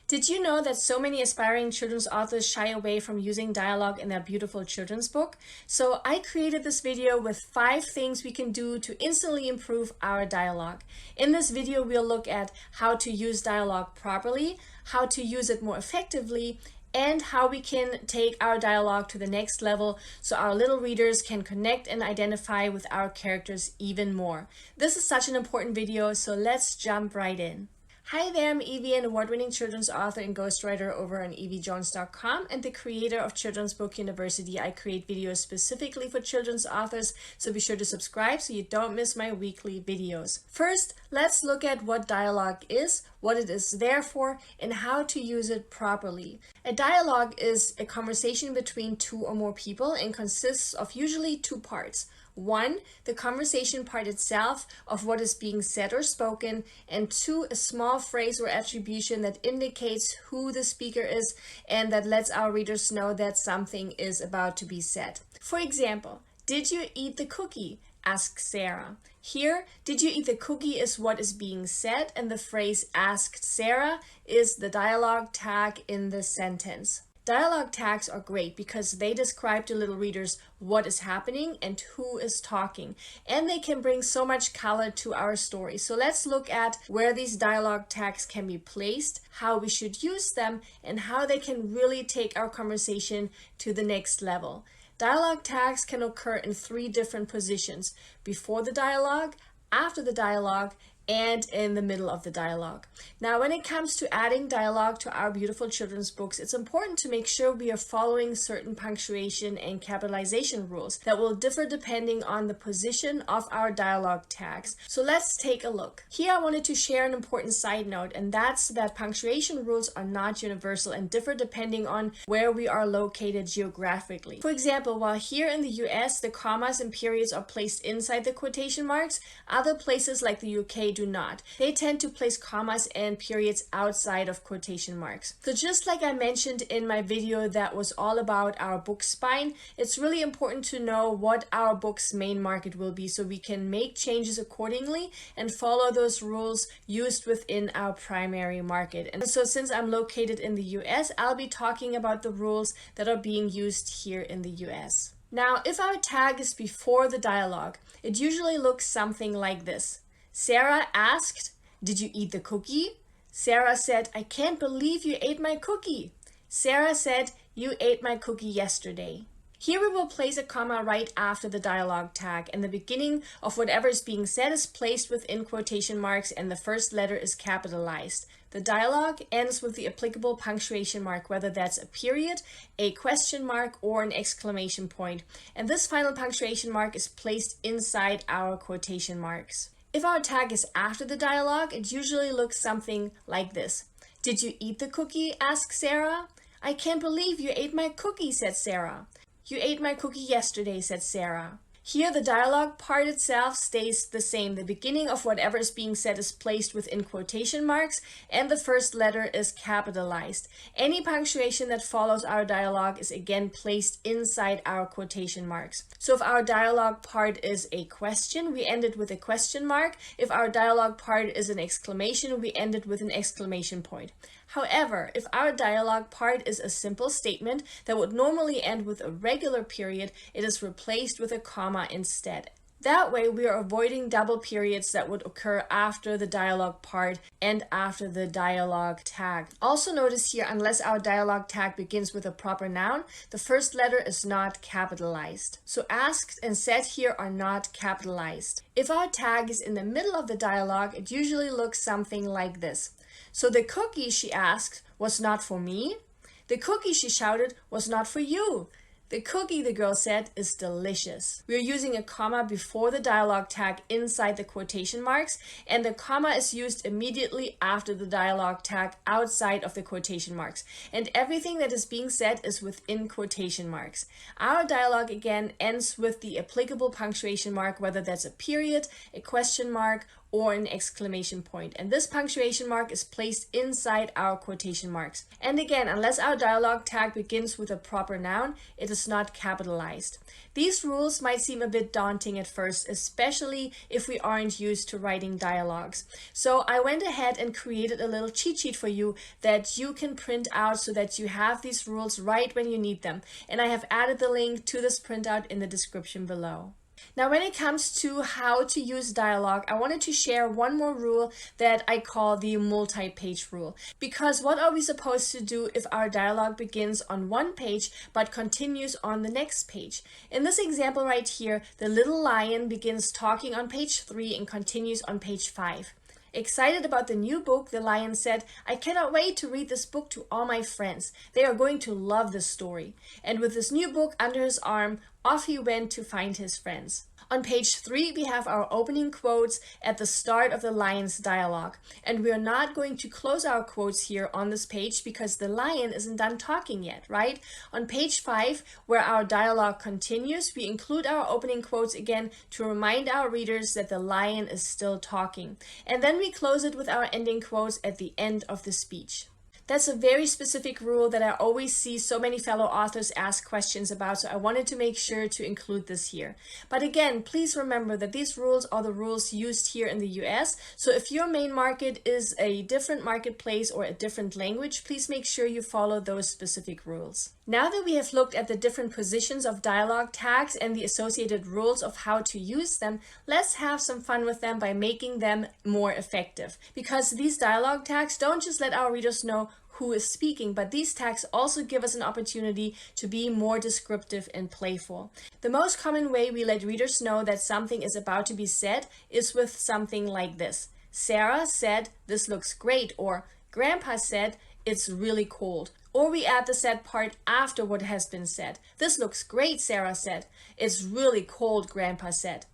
Did you know that so many aspiring children's authors shy away from using dialogue in their beautiful children's book? So I created this video with 5 things we can do to instantly improve our dialogue. In this video, we'll look at how to use dialogue properly, how to use it more effectively, and how we can take our dialogue to the next level so our little readers can connect and identify with our characters even more. This is such an important video, so let's jump right in. Hi there, I'm Eevi, an award-winning children's author and ghostwriter over on eevijones.com and the creator of Children's Book University. I create videos specifically for children's authors, so be sure to subscribe so you don't miss my weekly videos. First, let's look at what dialogue is, what it is there for, and how to use it properly. A dialogue is a conversation between 2 or more people and consists of usually 2 parts. 1, the conversation part itself of what is being said or spoken, and 2, a small phrase or attribution that indicates who the speaker is and that lets our readers know that something is about to be said. For example, did you eat the cookie? Asked Sarah. Here, did you eat the cookie is what is being said, and the phrase asked Sarah is the dialogue tag in the sentence. Dialogue tags are great because they describe to little readers what is happening and who is talking, and they can bring so much color to our story. So let's look at where these dialogue tags can be placed, how we should use them, and how they can really take our conversation to the next level. Dialogue tags can occur in 3 different positions: before the dialogue, after the dialogue, and in the middle of the dialogue. Now, when it comes to adding dialogue to our beautiful children's books, it's important to make sure we are following certain punctuation and capitalization rules that will differ depending on the position of our dialogue tags. So let's take a look. Here I wanted to share an important side note, and that's that punctuation rules are not universal and differ depending on where we are located geographically. For example, while here in the US, the commas and periods are placed inside the quotation marks, other places like the UK do not. They tend to place commas and periods outside of quotation marks. So just like I mentioned in my video that was all about our book spine, it's really important to know what our book's main market will be so we can make changes accordingly and follow those rules used within our primary market. And so since I'm located in the US, I'll be talking about the rules that are being used here in the US. Now, if our tag is before the dialogue, it usually looks something like this. Sarah asked, "Did you eat the cookie?" Sarah said, "I can't believe you ate my cookie." Sarah said, "You ate my cookie yesterday." Here we will place a comma right after the dialogue tag, and the beginning of whatever is being said is placed within quotation marks and the first letter is capitalized. The dialogue ends with the applicable punctuation mark, whether that's a period, a question mark, or an exclamation point. And this final punctuation mark is placed inside our quotation marks. If our tag is after the dialogue, it usually looks something like this. "Did you eat the cookie?" asked Sarah. "I can't believe you ate my cookie," said Sarah. "You ate my cookie yesterday," said Sarah. Here, the dialogue part itself stays the same. The beginning of whatever is being said is placed within quotation marks, and the first letter is capitalized. Any punctuation that follows our dialogue is again placed inside our quotation marks. So if our dialogue part is a question, we end it with a question mark. If our dialogue part is an exclamation, we end it with an exclamation point. However, if our dialogue part is a simple statement that would normally end with a regular period, it is replaced with a comma instead. That way, we are avoiding double periods that would occur after the dialogue part and after the dialogue tag. Also notice here, unless our dialogue tag begins with a proper noun, the first letter is not capitalized. So asked and said here are not capitalized. If our tag is in the middle of the dialogue, it usually looks something like this. "So the cookie," she asked, "was not for me?" "The cookie," she shouted, "was not for you." "The cookie," the girl said, "is delicious." We are using a comma before the dialogue tag inside the quotation marks, and the comma is used immediately after the dialogue tag outside of the quotation marks. And everything that is being said is within quotation marks. Our dialogue again ends with the applicable punctuation mark, whether that's a period, a question mark, or an exclamation point. And this punctuation mark is placed inside our quotation marks. And again, unless our dialogue tag begins with a proper noun, it is not capitalized. These rules might seem a bit daunting at first, especially if we aren't used to writing dialogues. So I went ahead and created a little cheat sheet for you that you can print out so that you have these rules right when you need them. And I have added the link to this printout in the description below. Now, when it comes to how to use dialogue, I wanted to share one more rule that I call the multi-page rule. Because what are we supposed to do if our dialogue begins on one page but continues on the next page? In this example right here, the little lion begins talking on page 3 and continues on page 5. Excited about the new book, the lion said, "I cannot wait to read this book to all my friends. They are going to love this story." And with this new book under his arm, off he went to find his friends. On page 3, we have our opening quotes at the start of the lion's dialogue. And we are not going to close our quotes here on this page because the lion isn't done talking yet, right? On page 5, where our dialogue continues, we include our opening quotes again to remind our readers that the lion is still talking. And then we close it with our ending quotes at the end of the speech. That's a very specific rule that I always see so many fellow authors ask questions about, so I wanted to make sure to include this here. But again, please remember that these rules are the rules used here in the US, so if your main market is a different marketplace or a different language, please make sure you follow those specific rules. Now that we have looked at the different positions of dialogue tags and the associated rules of how to use them, let's have some fun with them by making them more effective. Because these dialogue tags don't just let our readers know who is speaking, but these tags also give us an opportunity to be more descriptive and playful. The most common way we let readers know that something is about to be said is with something like this. Sarah said, "This looks great," or Grandpa said, "It's really cold." Or we add the said part after what has been said. "This looks great," Sarah said. "It's really cold," Grandpa said.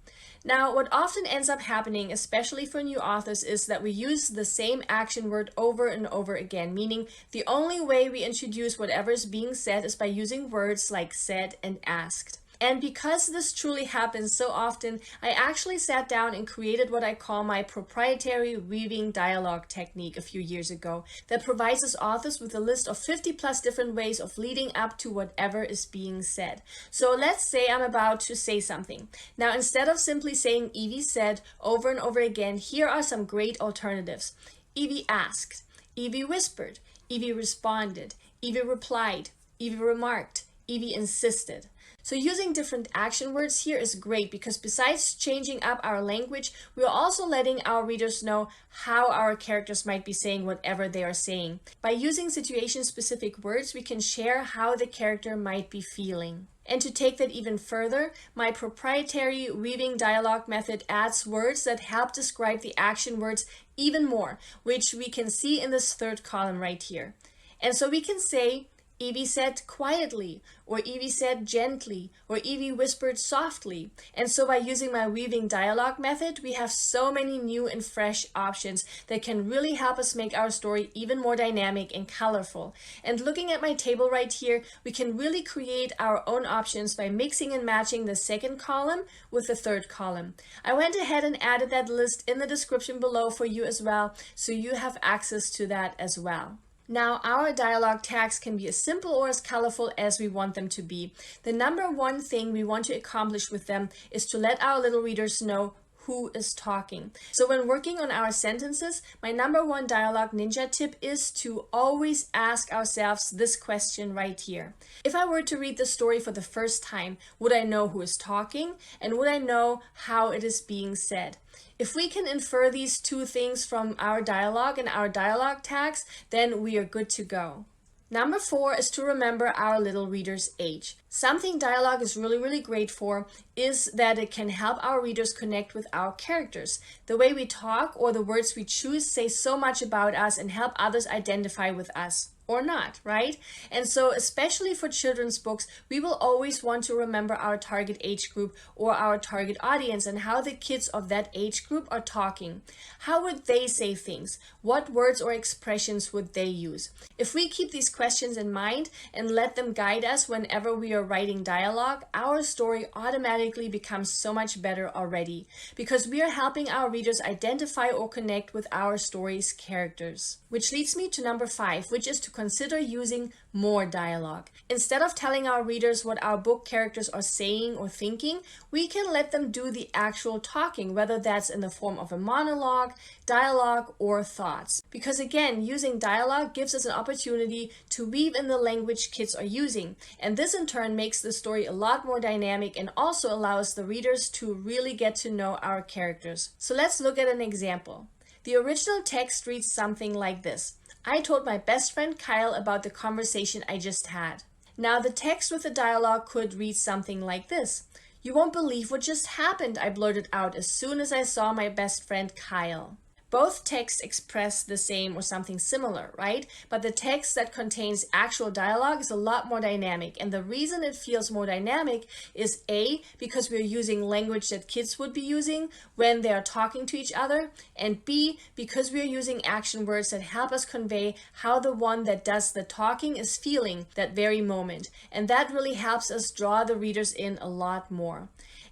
Now, what often ends up happening, especially for new authors, is that we use the same action word over and over again, meaning the only way we introduce whatever is being said is by using words like said and asked. And because this truly happens so often, I actually sat down and created what I call my proprietary weaving dialogue technique a few years ago that provides us authors with a list of 50+ different ways of leading up to whatever is being said. So let's say I'm about to say something. Now, instead of simply saying "Eevi said" over and over again, here are some great alternatives. Eevi asked, Eevi whispered, Eevi responded, Eevi replied, Eevi remarked, Eevi insisted. So using different action words here is great because besides changing up our language, we are also letting our readers know how our characters might be saying whatever they are saying. By using situation-specific words, we can share how the character might be feeling. And to take that even further, my proprietary weaving dialogue method adds words that help describe the action words even more, which we can see in this third column right here. And so we can say, Eevi said quietly, or Eevi said gently, or Eevi whispered softly. And so by using my weaving dialogue method, we have so many new and fresh options that can really help us make our story even more dynamic and colorful. And looking at my table right here, we can really create our own options by mixing and matching the second column with the third column. I went ahead and added that list in the description below for you as well, so you have access to that as well. Now, our dialogue tags can be as simple or as colorful as we want them to be. The number one thing we want to accomplish with them is to let our little readers know who is talking. So when working on our sentences, my number one dialogue ninja tip is to always ask ourselves this question right here. If I were to read the story for the first time, would I know who is talking? And would I know how it is being said? If we can infer these two things from our dialogue and our dialogue tags, then we are good to go. Number 4 is to remember our little reader's age. Something dialogue is really great for is that it can help our readers connect with our characters. The way we talk or the words we choose say so much about us and help others identify with us. or not, right? And so especially for children's books, we will always want to remember our target age group or our target audience and how the kids of that age group are talking. How would they say things? What words or expressions would they use? If we keep these questions in mind and let them guide us whenever we are writing dialogue, our story automatically becomes so much better already, because we are helping our readers identify or connect with our story's characters. Which leads me to number 5, which is to consider using more dialogue. Instead of telling our readers what our book characters are saying or thinking, we can let them do the actual talking, whether that's in the form of a monologue, dialogue, or thoughts. Because again, using dialogue gives us an opportunity to weave in the language kids are using, and this in turn makes the story a lot more dynamic and also allows the readers to really get to know our characters. So let's look at an example. The original text reads something like this. I told my best friend Kyle about the conversation I just had. Now the text with the dialogue could read something like this. You won't believe what just happened, I blurted out as soon as I saw my best friend Kyle. Both texts express the same or something similar, right? But the text that contains actual dialogue is a lot more dynamic. And the reason it feels more dynamic is A, because we're using language that kids would be using when they are talking to each other, and B, because we're using action words that help us convey how the one that does the talking is feeling that very moment. And that really helps us draw the readers in a lot more.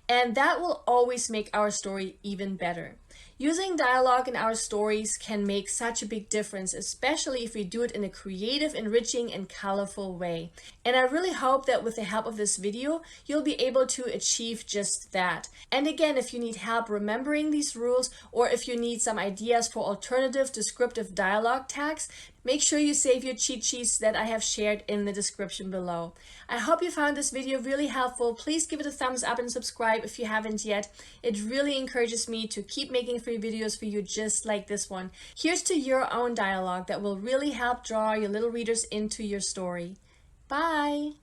And that will always make our story even better. Using dialogue in our stories can make such a big difference, especially if we do it in a creative, enriching, and colorful way. And I really hope that with the help of this video, you'll be able to achieve just that. And again, if you need help remembering these rules, or if you need some ideas for alternative descriptive dialogue tags, make sure you save your cheat sheets that I have shared in the description below. I hope you found this video really helpful. Please give it a thumbs up and subscribe if you haven't yet. It really encourages me to keep making free videos for you just like this one. Here's to your own dialogue that will really help draw your little readers into your story. Bye!